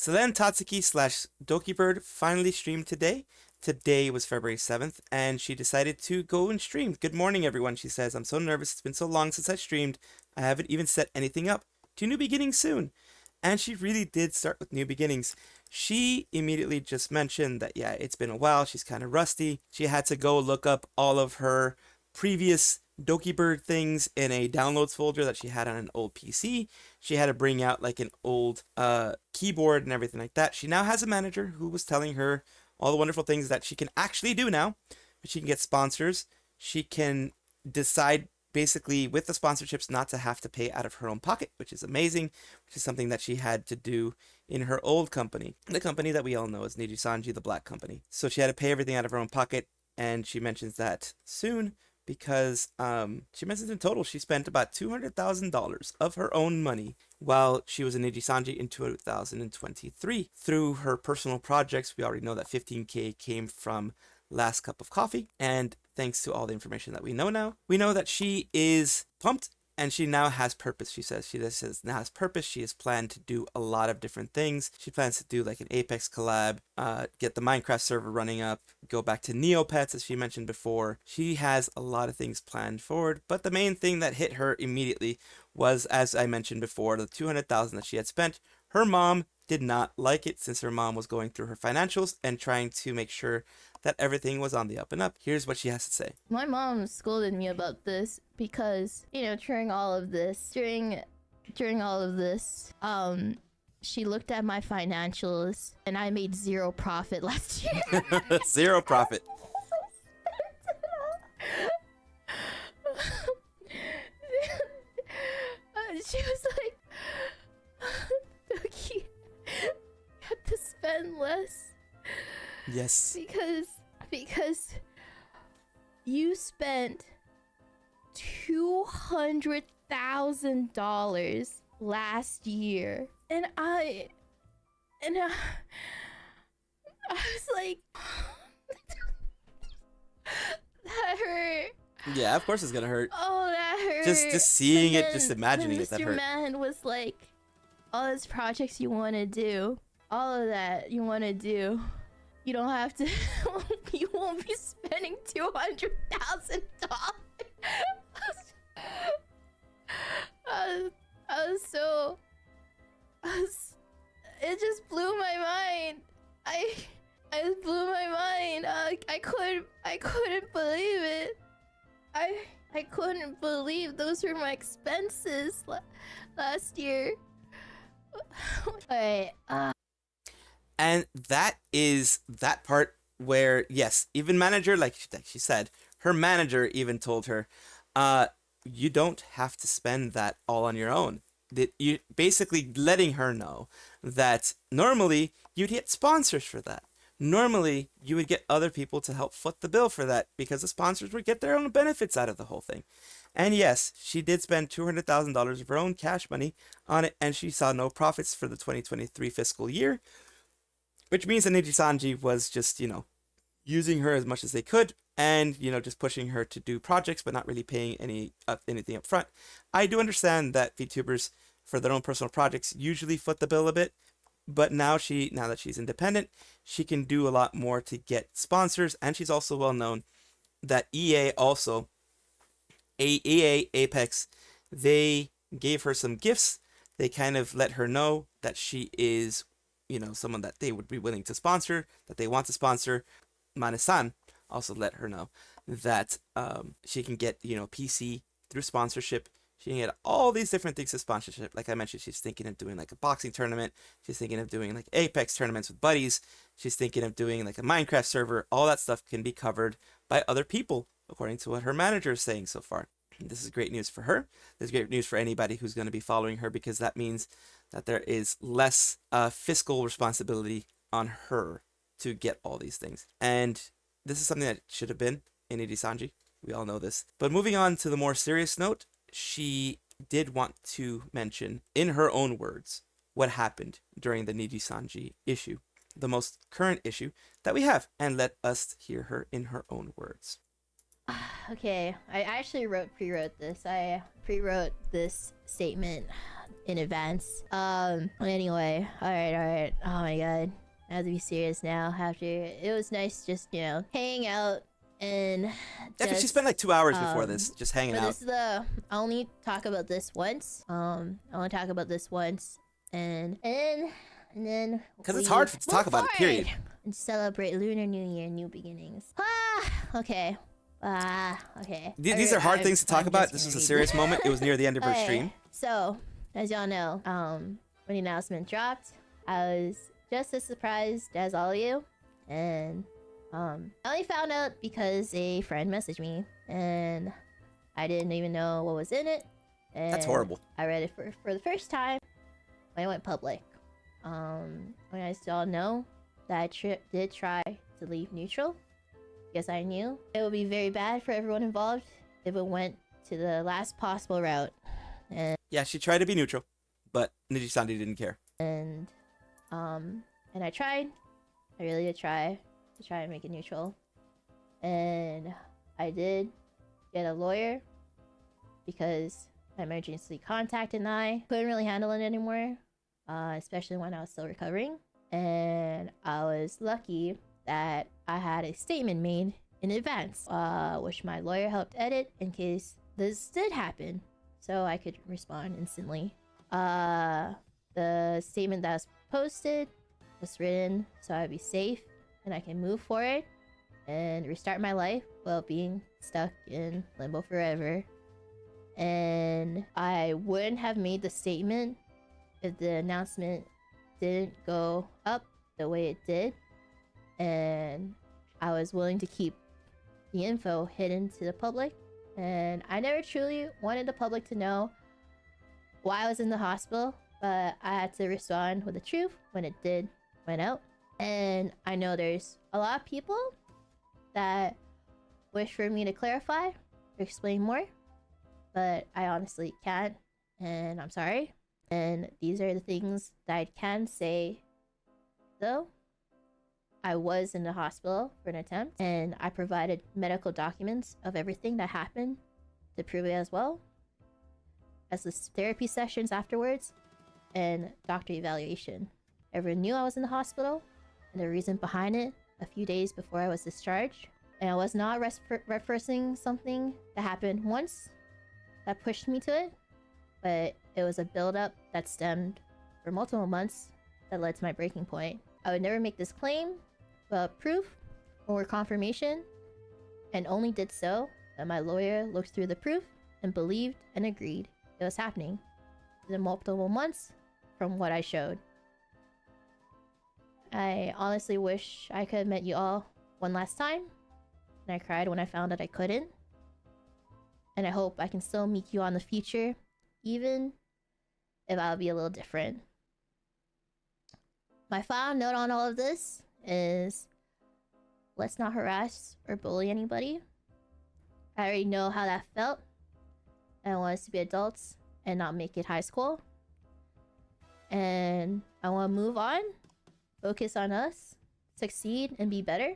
Selen Tatsuki slash Dokibird finally streamed today. Today was February 7th, and she decided to go and stream. Good morning, everyone, she says. I'm so nervous. It's been so long since I streamed. I haven't even set anything up. To new beginnings soon. And she really did start with new beginnings. She immediately just mentioned that, yeah, it's been a while. She's kind of rusty. She had to go look up all of her previous Dokibird things in a downloads folder that she had on an old PC. She had to bring out like an old keyboard and everything like that. She now has a manager who was telling her all the wonderful things that she can actually do now. She can get sponsors. She can decide basically with the sponsorships not to have to pay out of her own pocket, which is amazing, which is something that she had to do in her old company, the company that we all know as Nijisanji, the black company. So she had to pay everything out of her own pocket, and she mentions that soon because she mentions in total she spent about $200,000 of her own money while she was in Nijisanji in 2023 through her personal projects. We already know that 15K came from Last Cup of Coffee, and thanks to all the information that we know now, we know that she is pumped and she now has purpose. She says now has purpose. She has planned to do a lot of different things. She plans to do like an Apex collab, get the Minecraft server running up, go back to Neopets as she mentioned before. She has a lot of things planned forward, but the main thing that hit her immediately was, as I mentioned before, the $200,000 that she had spent. Her mom did not like it since her mom was going through her financials and trying to make sure that everything was on the up and up. Here's what she has to say. My mom scolded me about this because, during all of this, she looked at my financials and I made zero profit last year. Zero profit. She was like, Doki, you have to spend less. Yes. Because you spent $200,000 last year, and I was like, that hurt. Yeah, of course it's gonna hurt. Oh, that hurt. Just seeing it, just imagining it, that hurt. Mr. Man was like, all those projects you want to do, all of that you want to do, you don't have to. You won't be spending $200,000. It just blew my mind. It blew my mind. I couldn't believe it. I couldn't believe those were my expenses last year. Alright. And that is that part where, yes, even manager, like she said, her manager even told her, you don't have to spend that all on your own. That you basically letting her know that normally you'd get sponsors for that. Normally you would get other people to help foot the bill for that because the sponsors would get their own benefits out of the whole thing. And yes, she did spend $200,000 of her own cash money on it, and she saw no profits for the 2023 fiscal year. Which means that Nijisanji was just, using her as much as they could and, just pushing her to do projects, but not really paying anything up front. I do understand that VTubers, for their own personal projects, usually foot the bill a bit. But now that she's independent, she can do a lot more to get sponsors. And she's also well known that EA, Apex, they gave her some gifts. They kind of let her know that she is someone that they would be willing to sponsor, that they want to sponsor. Mane-san also let her know that she can get, PC through sponsorship. She can get all these different things to sponsorship. Like I mentioned, she's thinking of doing like a boxing tournament. She's thinking of doing like Apex tournaments with buddies. She's thinking of doing like a Minecraft server. All that stuff can be covered by other people, according to what her manager is saying so far. This is great news for her. This is great news for anybody who's going to be following her, because that means that there is less fiscal responsibility on her to get all these things. And this is something that should have been in Nijisanji. We all know this. But moving on to the more serious note, she did want to mention, in her own words, what happened during the Nijisanji issue, the most current issue that we have. And let us hear her in her own words. Okay, I actually pre-wrote this. I pre-wrote this statement in advance. Anyway, alright. Oh my god. I have to be serious now after it was nice just, you know, hanging out and Yeah, because she spent like 2 hours before this just hanging but out. this is I only talk about this once. I only talk about this once and then Because it's hard to talk about it, period. And celebrate Lunar New Year, new beginnings. Okay. Okay. These are hard things to talk about. This was a serious moment. It was near the end of her stream. So, as y'all know, when the announcement dropped, I was just as surprised as all of you. And I only found out because a friend messaged me, and I didn't even know what was in it. And That's horrible. I read it for the first time when I went public. When I still know that I did try to leave neutral. Yes, I knew it would be very bad for everyone involved if it went to the last possible route. And yeah, she tried to be neutral, but Nijisanji didn't care. And I tried. I really did try to make it neutral. And I did get a lawyer because my emergency contact and I couldn't really handle it anymore, especially when I was still recovering. And I was lucky that I had a statement made in advance, which my lawyer helped edit in case this did happen, so I could respond instantly. The statement that was posted was written so I'd be safe and I can move forward and restart my life without being stuck in limbo forever. And I wouldn't have made the statement if the announcement didn't go up the way it did, and I was willing to keep the info hidden to the public. And I never truly wanted the public to know why I was in the hospital, but I had to respond with the truth when it did went out. And I know there's a lot of people that wish for me to clarify or explain more, but I honestly can't, and I'm sorry. And these are the things that I can say, though. I was in the hospital for an attempt, and I provided medical documents of everything that happened to prove it, as well as the therapy sessions afterwards and doctor evaluation. Everyone knew I was in the hospital and the reason behind it a few days before I was discharged. And I was not referencing something that happened once that pushed me to it, but it was a buildup that stemmed for multiple months that led to my breaking point. I would never make this claim without proof or confirmation, and only did so when my lawyer looked through the proof and believed and agreed it was happening within multiple months from what I showed. I honestly wish I could have met you all one last time, and I cried when I found out I couldn't. And I hope I can still meet you on the future, even if I'll be a little different. My final note on all of this is, let's not harass or bully anybody. I already know how that felt. I want us to be adults and not make it high school. And I want to move on, focus on us, succeed, and be better.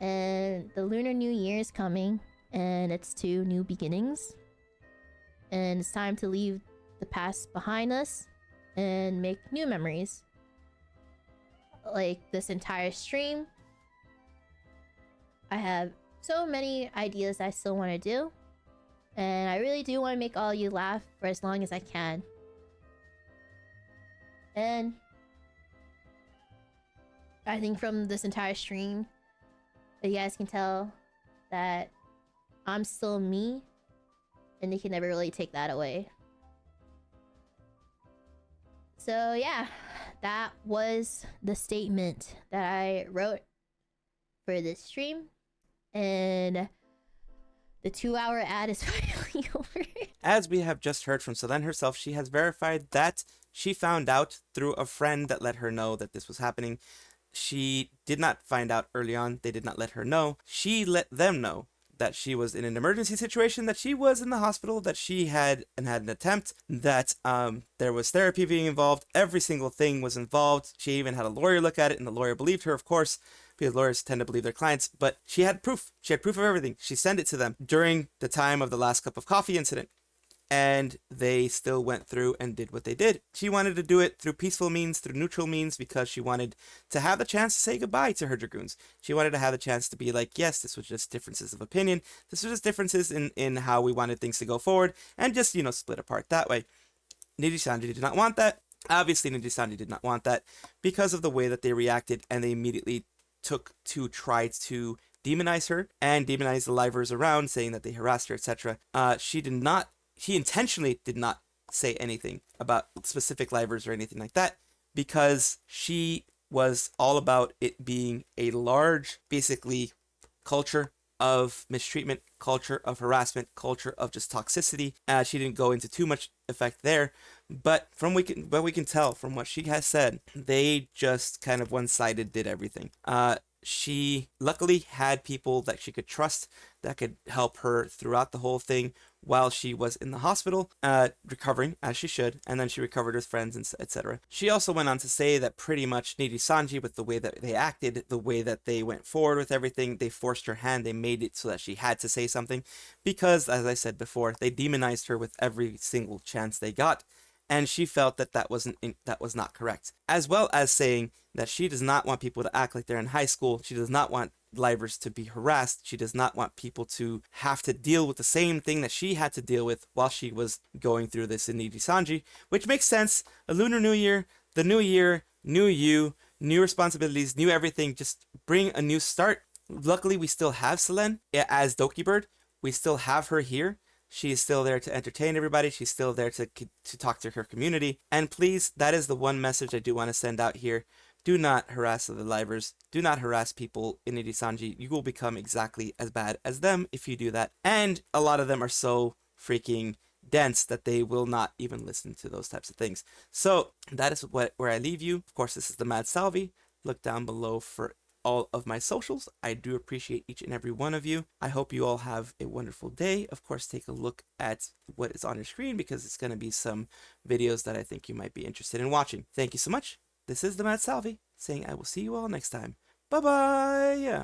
And the Lunar New Year is coming, and it's 2 new beginnings. And it's time to leave the past behind us and make new memories. Like this entire stream, I have so many ideas I still want to do, and I really do want to make all you laugh for as long as I can. And I think from this entire stream, you guys can tell that I'm still me, and they can never really take that away. So yeah, that was the statement that I wrote for this stream, and the 2-hour ad is finally over. As we have just heard from Selen herself, she has verified that she found out through a friend that let her know that this was happening. She did not find out early on. They did not let her know. She let them know that she was in an emergency situation, that she was in the hospital, that she had an attempt, that there was therapy being involved. Every single thing was involved. She even had a lawyer look at it, and the lawyer believed her, of course, because lawyers tend to believe their clients. But she had proof. She had proof of everything. She sent it to them during the time of the last cup of coffee incident. and they still went through and did what they did. She wanted to do it through peaceful means, through neutral means, because she wanted to have the chance to say goodbye to her dragoons. She wanted to have the chance to be like, yes, this was just differences of opinion. This was just differences in how we wanted things to go forward, and just, split apart that way. Nijisanji did not want that. Obviously, Nijisanji did not want that because of the way that they reacted, and they immediately took to try to demonize her and demonize the livers around, saying that they harassed her, etc. He intentionally did not say anything about specific livers or anything like that, because she was all about it being a large, basically, culture of mistreatment, culture of harassment, culture of just toxicity. She didn't go into too much effect there, but what we can tell from what she has said, they just kind of one-sided did everything. She luckily had people that she could trust that could help her throughout the whole thing while she was in the hospital, recovering as she should, and then she recovered with friends, and etc. She also went on to say that pretty much Nijisanji, with the way that they acted, the way that they went forward with everything, they forced her hand, they made it so that she had to say something, because, as I said before, they demonized her with every single chance they got, and she felt that that was not correct. As well as saying that she does not want people to act like they're in high school. She does not want livers to be harassed. She does not want people to have to deal with the same thing that she had to deal with while she was going through this in Nijisanji, which makes sense. A Lunar New Year, the new year, new you, new responsibilities, new everything. Just bring a new start. Luckily, we still have Selen as Dokibird. We still have her here. She is still there to entertain everybody. She's still there to talk to her community. And please, that is the one message I do want to send out here. Do not harass the livers. Do not harass people in Nijisanji. You will become exactly as bad as them if you do that. And a lot of them are so freaking dense that they will not even listen to those types of things. So that is where I leave you. Of course, this is the Mad Salvi. Look down below for all of my socials. I do appreciate each and every one of you. I hope you all have a wonderful day. Of course, take a look at what is on your screen, because it's going to be some videos that I think you might be interested in watching. Thank you so much. This is the Mad Salvi saying I will see you all next time. Bye bye.